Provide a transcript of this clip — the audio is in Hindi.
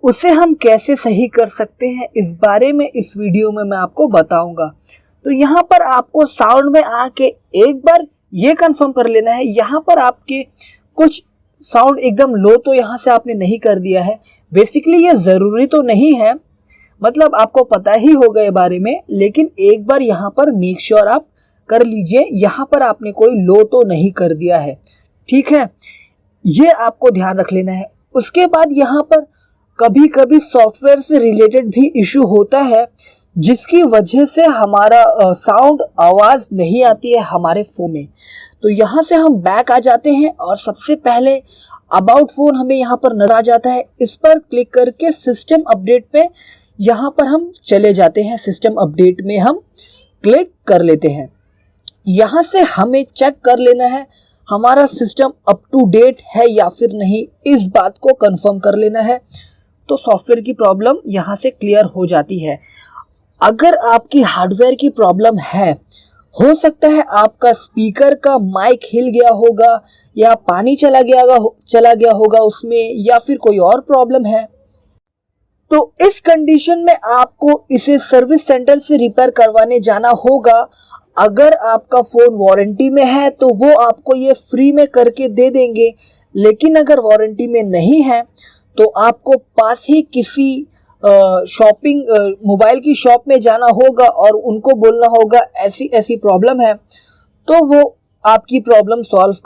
उसे हम कैसे सही कर सकते हैं इस बारे में इस वीडियो में मैं आपको बताऊंगा। तो यहाँ पर आपको साउंड में आके एक बार ये कंफर्म कर लेना है, यहाँ पर आपके कुछ साउंड एकदम लो तो यहाँ से आपने नहीं कर दिया है। बेसिकली ये ज़रूरी तो नहीं है, मतलब आपको पता ही होगा ये बारे में, लेकिन एक बार यहाँ पर मेक श्योर आप कर लीजिए यहाँ पर आपने कोई लो तो नहीं कर दिया है, ठीक है। ये आपको ध्यान रख लेना है। उसके बाद यहाँ पर कभी कभी सॉफ्टवेयर से रिलेटेड भी इशू होता है, जिसकी वजह से हमारा साउंड आवाज़ नहीं आती है हमारे फ़ोन में। तो यहाँ से हम बैक आ जाते हैं और सबसे पहले अबाउट फ़ोन हमें यहाँ पर नजर आ जाता है। इस पर क्लिक करके सिस्टम अपडेट पे यहाँ पर हम चले जाते हैं। सिस्टम अपडेट में हम क्लिक कर लेते हैं। यहाँ से हमें चेक कर लेना है हमारा सिस्टम अप टू डेट है या फिर नहीं, इस बात को कंफर्म कर लेना है। तो सॉफ्टवेयर की प्रॉब्लम यहाँ से क्लियर हो जाती है। अगर आपकी हार्डवेयर की प्रॉब्लम है, हो सकता है आपका स्पीकर का माइक हिल गया होगा या पानी चला गया होगा उसमें, या फिर कोई और प्रॉब्लम है, तो इस कंडीशन में आपको इसे सर्विस सेंटर से रिपेयर करवाने जाना होगा। अगर आपका फ़ोन वारंटी में है तो वो आपको ये फ्री में करके दे देंगे, लेकिन अगर वारंटी में नहीं है तो आपको पास ही किसी मोबाइल की शॉप में जाना होगा और उनको बोलना होगा ऐसी ऐसी प्रॉब्लम है, तो वो आपकी प्रॉब्लम सॉल्व कर